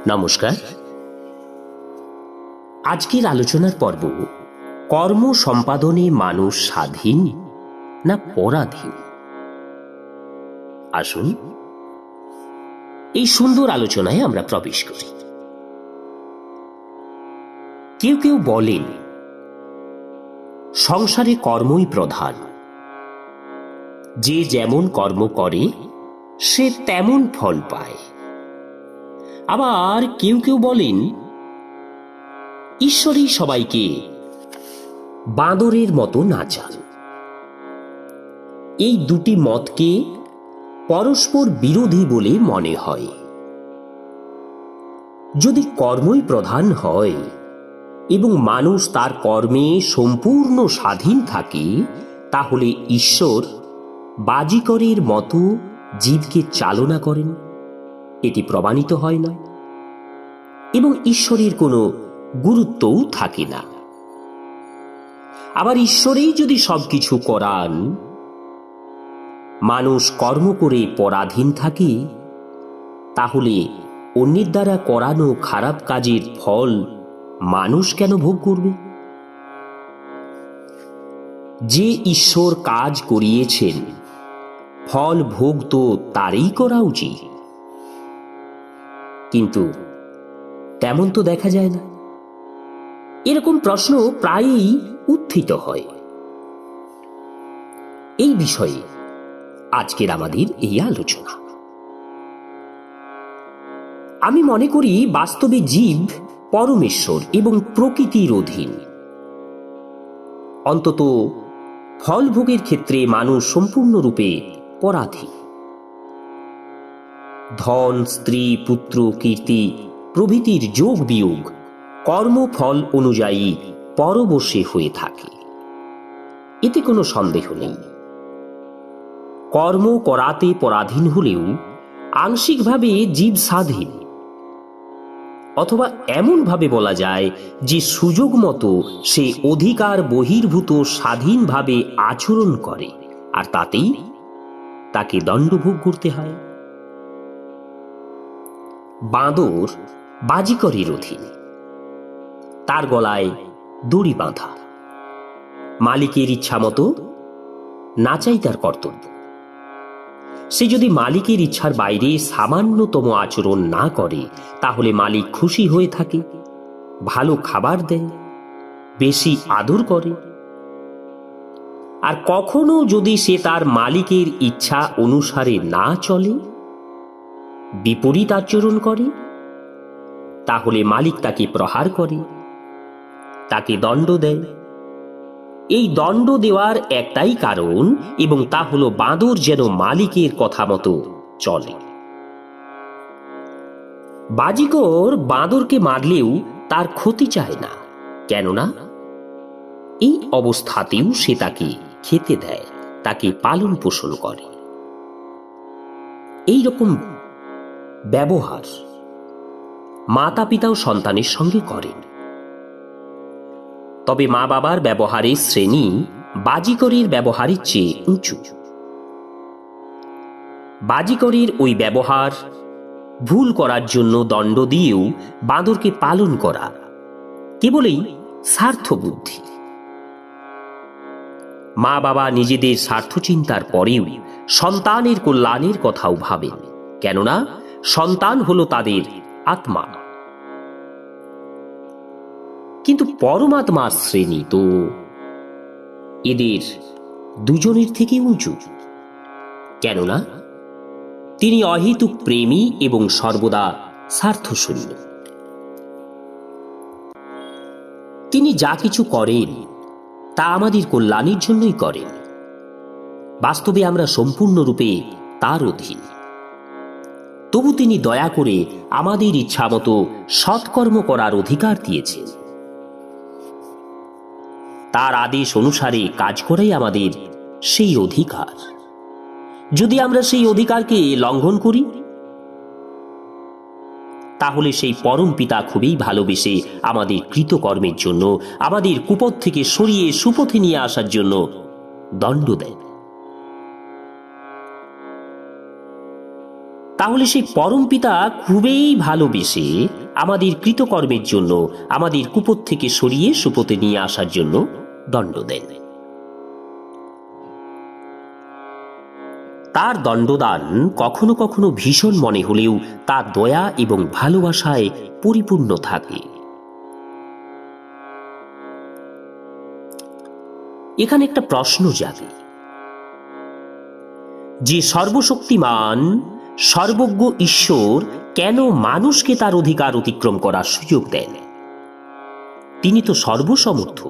নমস্কার। আজকের আলোচনার পর্ব কর্ম সম্পাদনে মানুষ স্বাধীন না পরাধীন। আসুন এই সুন্দর আলোচনায় আমরা প্রবেশ করি। কেউ কেউ বলেন সংসারে কর্মই প্রধান, যে যেমন কর্ম করে সে তেমন ফল পায়। আবার কেউ কেউ বলেন ঈশ্বরই সবাইকে বাঁদরের মতো নাচান। এই দুটি মতকে পরস্পর বিরোধী বলে মনে হয়। যদি কর্মই প্রধান হয় এবং মানুষ তার কর্মে সম্পূর্ণ স্বাধীন থাকে, তাহলে ঈশ্বর বাজিকরের মতো জীবকে চালনা করেন, এটি প্রমাণিত হয় না এবং ঈশ্বরের কোনো গুরুত্বও থাকে না। আবার ঈশ্বরেই যদি সবকিছু করান, মানুষ কর্ম করে পরাধীন থাকে, তাহলে অন্যের দ্বারা করানো খারাপ কাজের ফল মানুষ কেন ভোগ করবে? যে ঈশ্বর কাজ করিয়েছেন, ফল ভোগ তো তারই করা উচিত। কিন্তু তেমন তো দেখা যায় না। এরকম প্রশ্ন প্রায়ই উত্থিত হয়। এই বিষয়ে আজকের আমাদের এই আলোচনা। আমি মনে করি বাস্তবে জীব পরমেশ্বর এবং প্রকৃতির অধীন। অন্তত ফল ভোগের ক্ষেত্রে মানুষ সম্পূর্ণরূপে পরাধীন। ধন, স্ত্রী, পুত্র, কীর্তি প্রভৃতির যোগ বিয়োগ কর্মফল অনুযায়ী পরবশে হয়ে থাকে, এতে কোনো সন্দেহ নেই। কর্ম করাতে পরাধীন হলেও আংশিকভাবে জীব স্বাধীন, অথবা এমনভাবে বলা যায় যে সুযোগ মতো সে অধিকার বহির্ভূত স্বাধীনভাবে আচরণ করে, আর তাতেই তাকে দণ্ডভোগ করতে হয়। বাঁদর বাজিকরের অধীন, তার গলায় দড়ি বাঁধা, মালিকের ইচ্ছা মতো নাচাই তার কর্তব্য। সে যদি মালিকের ইচ্ছার বাইরে সামান্যতম আচরণ না করে, তাহলে মালিক খুশি হয়ে থাকে, ভালো খাবার দেয়, বেশি আদর করে। আর কখনো যদি সে তার মালিকের ইচ্ছা অনুসারে না চলে, বিপরীত আচরণ করে, তাহলে মালিক তাকে প্রহার করে, তাকে দণ্ড দেয়। এই দণ্ড দেওয়ার একটাই কারণ, এবং তা হলো বাঁদর যেন মালিকের কথা মতো চলে। বাজিকর বাঁদরকে মারলেও তার ক্ষতি চায় না, কেননা এই অবস্থাতেও সে তাকে খেতে দেয়, তাকে পালন পোষণ করে। এই রকম ব্যবহার মাতা পিতাও সন্তানের সঙ্গে করেন। তবে মা বাবার ব্যবহারের শ্রেণী বাজিকরের ব্যবহারের চেয়ে উঁচু। বাজিকরের ওই ব্যবহার ভুল করার জন্য দণ্ড দিয়েও বাঁদরকে পালন করা কেবলই স্বার্থ বুদ্ধি। মা বাবা নিজেদের স্বার্থ চিন্তার পরেও সন্তানের কল্যাণের কথাও ভাবেন, কেননা সন্তান হলো তাদের আত্মা। কিন্তু পরমাত্মার শ্রেণী তো এদের দুজনের থেকে উঁচু, কেননা তিনি অহেতুক প্রেমী এবং সর্বদা স্বার্থশূন্য। তিনি যা কিছু করেন তা আমাদের কল্যাণের জন্যই করেন। বাস্তবে আমরা সম্পূর্ণরূপে তার অধীন। তবু তিনি দয়া করে আমাদের ইচ্ছামতো সৎকর্ম করার অধিকার দিয়েছেন। তার আদেশ অনুসারে কাজ করাই আমাদের সেই অধিকার। যদি আমরা সেই অধিকারকে লঙ্ঘন করি, তাহলে সেই পরম পিতা খুবই ভালোবেসে আমাদের কৃতকর্মের জন্য, আমাদের কুপথ থেকে সরিয়ে সুপথে নিয়ে আসার জন্য দণ্ড দেন। তাহলে সেই পরমপিতা খুবই ভালোবেসে আমাদের কৃতকর্মের জন্য আমাদের কুপথ থেকে সরিয়ে সুপথে নিয়ে আসার জন্য দণ্ড দেন। তার দণ্ডদান কখনো কখনো ভীষণ মনে হলেও তার দয়া এবং ভালোবাসায় পরিপূর্ণ থাকে। এখানে একটা প্রশ্ন জাগে যে সর্বশক্তিমান সর্বজ্ঞ ঈশ্বর কেন মানুষকে তার অধিকার অতিক্রম করার সুযোগ দেন? তিনি তো সর্বসমর্থ,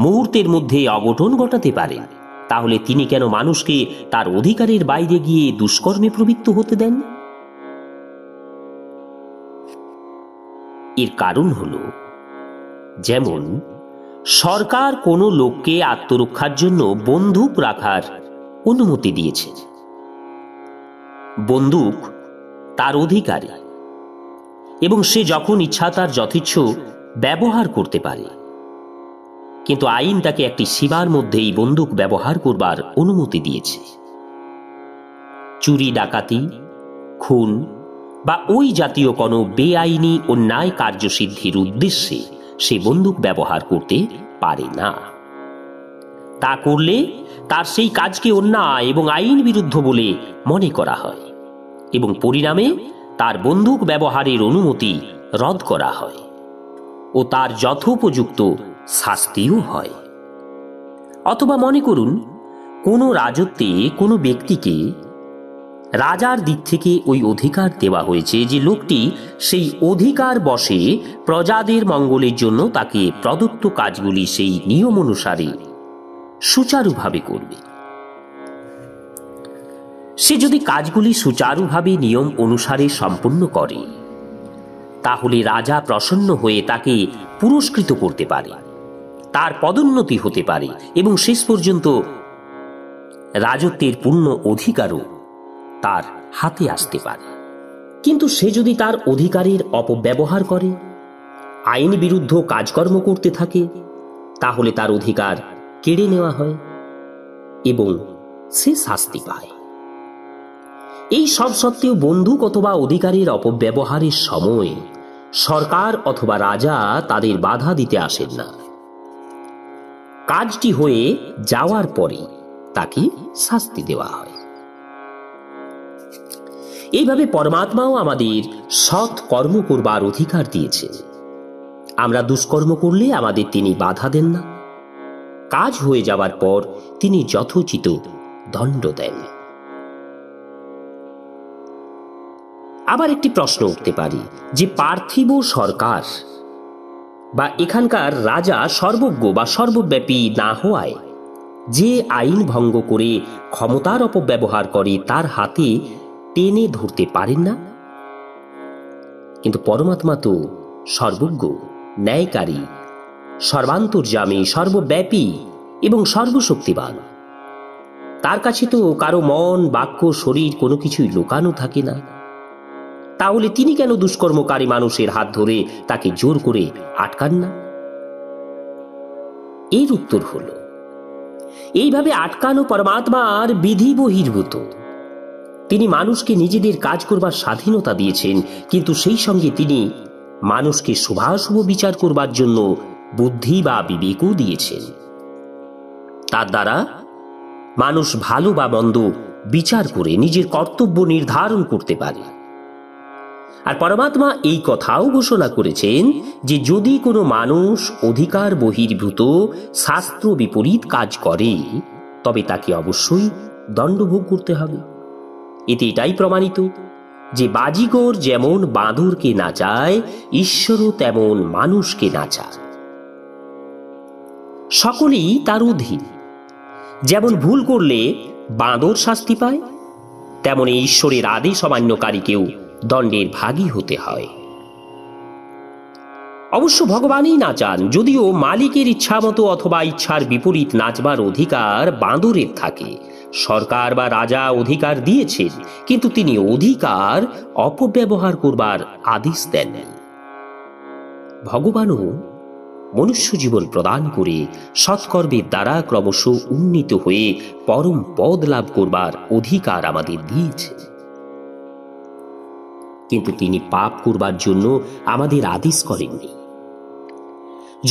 মুহূর্তের মধ্যে অঘটন ঘটাতে পারেন। তাহলে তিনি কেন মানুষকে তার অধিকারের বাইরে গিয়ে দুষ্কর্মে প্রবৃত্ত হতে দেন? এর কারণ হল, যেমন সরকার কোনো লোককে আত্মরক্ষার জন্য বন্দুক রাখার অনুমতি দিয়েছে। বন্দুক তার অধিকারী এবং সে যখন ইচ্ছা তার যথেচ্ছ ব্যবহার করতে পারে, কিন্তু আইন তাকে একটি সীমার মধ্যেই বন্দুক ব্যবহার করবার অনুমতি দিয়েছে। চুরি, ডাকাতি, খুন বা ওই জাতীয় কোনো বেআইনি অন্যায় কার্যসিদ্ধির উদ্দেশ্যে সে বন্দুক ব্যবহার করতে পারে না। তা করলে তার সেই কাজকে অন্যায় এবং আইন বিরুদ্ধ বলে মনে করা হয় এবং পরিণামে তার বন্দুক ব্যবহারের অনুমতি রদ করা হয় ও তার যথোপযুক্ত শাস্তিও হয়। অথবা মনে করুন, কোনো রাজত্বে কোনো ব্যক্তিকে রাজার দিক থেকে ওই অধিকার দেওয়া হয়েছে যে লোকটি সেই অধিকার বশে প্রজাদের মঙ্গলের জন্য তাকে প্রদত্ত কাজগুলি সেই নিয়ম অনুসারে সুচারুভাবে করবে। সে যদি কাজগুলি সুচারুভাবে নিয়ম অনুসারে সম্পন্ন করে, তাহলে রাজা প্রসন্ন হয়ে তাকে পুরস্কৃত করতে পারে, তার পদোন্নতি হতে পারে এবং শেষ পর্যন্ত রাজত্বের পূর্ণ অধিকারও তার হাতে আসতে পারে। কিন্তু সে যদি তার অধিকারের অপব্যবহার করে, আইন বিরুদ্ধ কাজকর্ম করতে থাকে, তাহলে তার অধিকার কেড়ে নেওয়া হয় এবং সে শাস্তি পায়। এই সব সত্ত্বেও বন্দুক অথবা অধিকারের অপব্যবহারের সময় সরকার অথবা রাজা তাদের বাধা দিতে আসেন না। কাজটি হয়ে যাওয়ার পরে তাকে শাস্তি দেওয়া হয়। এইভাবে পরমাত্মাও আমাদের সৎ কর্ম করবার অধিকার দিয়েছে। আমরা দুষ্কর্ম করলে আমাদের তিনি বাধা দেন না। কাজ হয়ে যাওয়ার পর তিনি যথোচিত দণ্ড দেন। আবার একটি প্রশ্ন উঠতে পারে যে পার্থিব সরকার বা এখানকার রাজা সর্বজ্ঞ বা সর্বব্যাপী না হওয়ায় যে আইন ভঙ্গ করে ক্ষমতার অপব্যবহার করে তার হাতে টেনে ধরতে পারেন না? কিন্তু পরমাত্মা তো সর্বজ্ঞ, ন্যায়কারী, সর্বান্তর্যামী, সর্বব্যাপী এবং সর্বশক্তিমান। তার কাছে তো কারো মন, বাক্য, শরীর কোনো কিছুই লুকানো থাকে না। তাহলে তিনি কেন দুষ্কর্মকারী মানুষের হাত ধরে তাকে জোর করে আটকান না? এর উত্তর হল, এইভাবে আটকানো পরমাত্মার বিধি বহির্ভূত। তিনি মানুষকে নিজেদের কাজ করবার স্বাধীনতা দিয়েছেন, কিন্তু সেই সঙ্গে তিনি মানুষকে শুভাশুভ বিচার করবার জন্য বুদ্ধি বা বিবেকও দিয়েছেন। তার দ্বারা মানুষ ভালো বা মন্দ বিচার করে নিজের কর্তব্য নির্ধারণ করতে পারে। আর পরমাত্মা এই কথাও ঘোষণা করেছেন যে যদি কোনো মানুষ অধিকার বহির্ভূত শাস্ত্র বিপরীত কাজ করে, তবে তাকে অবশ্যই দণ্ডভোগ করতে হবে। এতে এটাই প্রমাণিত যে বাজিগর যেমন বাঁদরকে নাচায়, ঈশ্বরও তেমন মানুষকে নাচায়। সকলেই তার অধীন। যেমন ভুল করলে বাঁদর শাস্তি পায়, তেমন ঈশ্বরের আদেশ অমান্যকারীকেও দণ্ডের ভাগী হতে হয়। অবশ্য ভগবানই নাচান, যদিও মালিকের ইচ্ছা মতো অথবা ইচ্ছার বিপরীত নাচবার অধিকার বাঁদরের থাকে। সরকার বা রাজা অধিকার দিয়েছেন, কিন্তু তিনি অধিকার অপব্যবহার করবার আদেশ দেন। ভগবানও মনুষ্য জীবন প্রদান করে সৎকর্মের দ্বারা ক্রমশ উন্নীত হয়ে পরম পদ লাভ করবার অধিকার আমাদের দিয়েছে। কিন্তু তিনি পাপ করবার জন্য আমাদের আদেশ করেননি।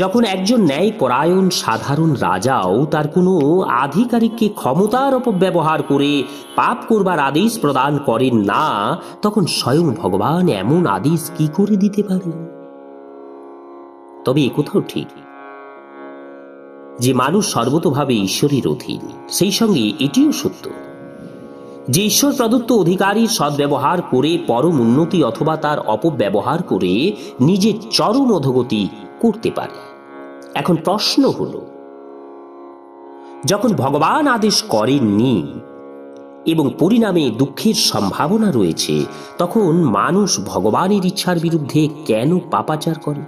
যখন একজন ন্যায়পরায়ণ সাধারণ রাজাও তার কোনো আধিকারিককে ক্ষমতার অপব্যবহার করে পাপ করবার আদেশ প্রদান করেন না, তখন স্বয়ং ভগবান এমন আদেশ কি করে দিতে পারেন? তবে একথাও ঠিক যে মানুষ সর্বতোভাবে ঈশ্বরের অধীন, সেই সঙ্গে এটিও সত্য যে ঈশ্বর প্রদত্ত অধিকারীর সদ্ব্যবহার করে পরম উন্নতি অথবা তার অপব্যবহার করে নিজের চরম অধোগতি করতে পারে। এখন প্রশ্ন হল, যখন ভগবান আদেশ করেননি এবং পরিণামে দুঃখের সম্ভাবনা রয়েছে, তখন মানুষ ভগবানের ইচ্ছার বিরুদ্ধে কেন পাপাচার করে?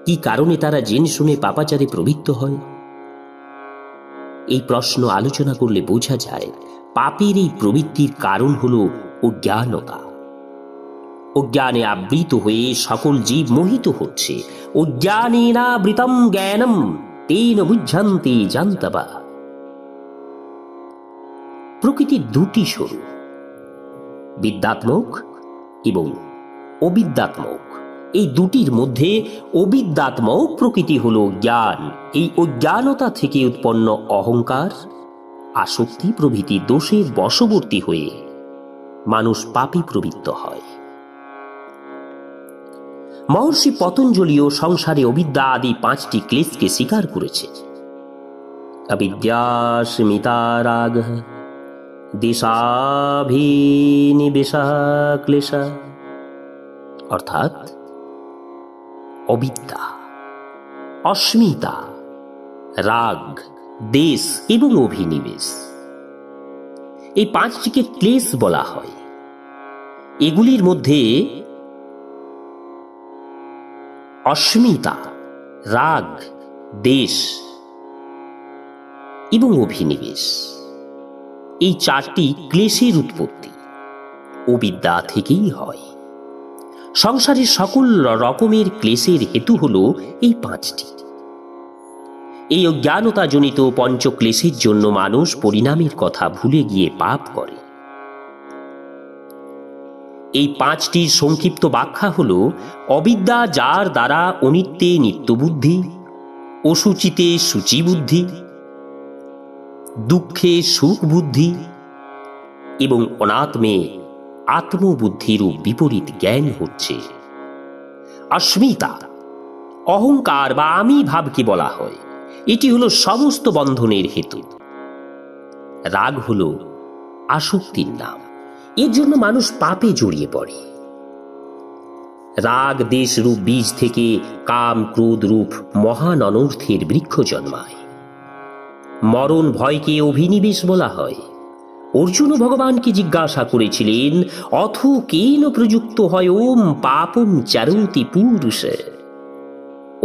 কি কারণে তারা জেনে শুনে পাপাচারে প্রবৃত্ত হয়? এই প্রশ্ন আলোচনা করলে বোঝা যায় পাপের এই প্রবৃত্তির কারণ হল অজ্ঞানতা। অজ্ঞানে আবৃত হয়ে সকল জীব মোহিত হচ্ছে। অজ্ঞানেনাবৃতম জ্ঞানম তেন বুঝ্যন্তে জান্তবা। প্রকৃতির দুটি স্বরূপ, বিদ্যাত্মক এবং অবিদ্যাত্মক। এই দুটির মধ্যে অবিদ্যাত্মক প্রকৃতি হল জ্ঞান। এই অজ্ঞানতা থেকে উৎপন্ন অহংকার, আসক্তি প্রভৃতি দোষের বশবর্তী হয়ে মানুষ পাপে প্রবৃত্ত হয়। মহর্ষি পতঞ্জলিও সংসারে অবিদ্যা আদি 5টি ক্লেশকে স্বীকার করেছে। অবিদ্যা স্মিতা রাগ দেশাভিনিবেশা ক্লেশা, অর্থাৎ অবিদ্যা, অস্মিতা, রাগ, দেশ এবং অভিনিবেশ, এই 5টিকে ক্লেশ বলা হয়। এগুলির মধ্যে অস্মিতা, রাগ, দেশ এবং অভিনিবেশ, এই 4টি ক্লেশের উৎপত্তি অবিদ্যা থেকেই হয়। সংসারের সকল রকমের ক্লেশের হেতু হল এই 5টি। এই অজ্ঞানতাজনিত পঞ্চক্লেশের জন্য মানুষ পরিণামের কথা ভুলে গিয়ে পাপ করে। এই 5টির সংক্ষিপ্ত ব্যাখ্যা হল: অবিদ্যা, যার দ্বারা অনিত্যে নিত্যবুদ্ধি, অসুচিতে শুচিবুদ্ধি, দুঃখে সুখ বুদ্ধি এবং অনাত্মে আত্মবুদ্ধির বিপরীত জ্ঞান হচ্ছে। অস্মিতা, অহংকার বা আমি ভাবকে বলা হয়। এটি হলো সমস্ত বন্ধনের হেতু। রাগ হলো আসক্তির নাম। এর জন্য মানুষ পাপে জড়িয়ে পড়ে। রাগ দেশ রূপ বীজ থেকে কাম ক্রোধ রূপ মহান অনর্থের বৃক্ষ জন্মায়। মরণ ভয়কে অভিনিবেশ বলা হয়। অর্জুন ভগবানকে জিজ্ঞাসা করেছিলেন, অথ কেন প্রযুক্ত হয় ওম পাপম চারতি পুরুষ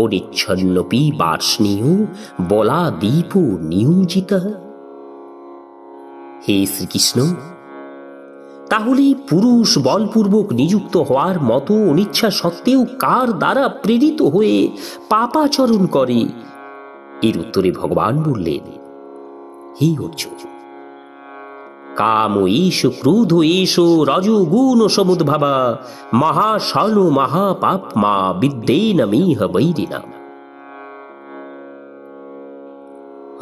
অনিচ্ছন্নপি বার্ষ্ণীয় বলা দীপ নিয়োজিত। হে শ্রীকৃষ্ণ, তাহলে পুরুষ বলপূর্বক নিযুক্ত হওয়ার মতো অনিচ্ছা সত্ত্বেও কার দ্বারা প্রেরিত হয়ে পাপাচরণ করে? এর উত্তরে ভগবান বললেন, হে অর্জুন, কাম এষ ক্রোধ এষ রজোগুণ সমুদ্ভবা মহাশান মহাপাপমা বিদ্যেন মিহ বৈরিণাম।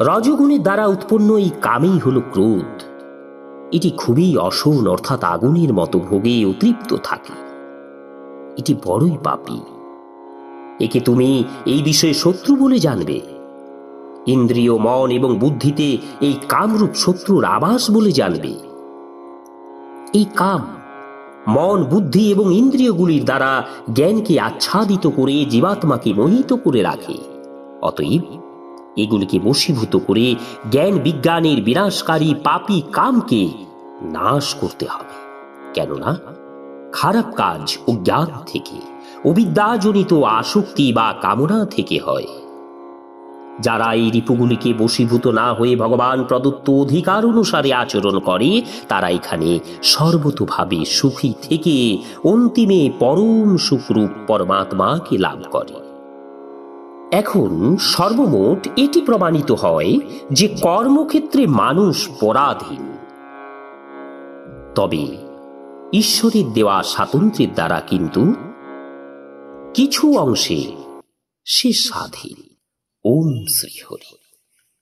রজগুণের দ্বারা উৎপন্ন এই কামেই হল ক্রোধ। এটি খুবই অসন, অর্থাৎ আগুনের মতো ভোগে উতৃপ্ত থাকে। এটি বড়ই পাপী। একে তুমি এই বিষয়ে শত্রু বলে জানবে। ইন্দ্রিয়, মন এবং বুদ্ধিতে এই কামরূপ শত্রুর আবাস বলে জানবে। এই কাম মন, বুদ্ধি এবং ইন্দ্রিয়গুলির দ্বারা জ্ঞানকে আচ্ছাদিত করে জীবাত্মাকে মোহিত করে রাখে। অতএব এগুলিকে বশীভূত করে জ্ঞান বিজ্ঞানের বিনাশকারী পাপী কামকে নাশ করতে হবে। কেননা খারাপ কাজ অজ্ঞান থেকে, অবিদ্যাজনিত আসক্তি বা কামনা থেকে হয়। যারা এই রিপুগুলিকে বশীভূত না হয়ে ভগবান প্রদত্ত অধিকার অনুসারে আচরণ করে, তারা এখানে সর্বতোভাবে সুখী থেকে অন্তিমে পরম সুখরূপ পরমাত্মাকে লাভ করে। এখন সর্বমোট এটি প্রমাণিত হয় যে কর্মক্ষেত্রে মানুষ পরাধীন। তবে ঈশ্বরের দেওয়া স্বাতন্ত্র্যের দ্বারা কিন্তু কিছু অংশে সে স্বাধীন। ওম শ্রী হরি।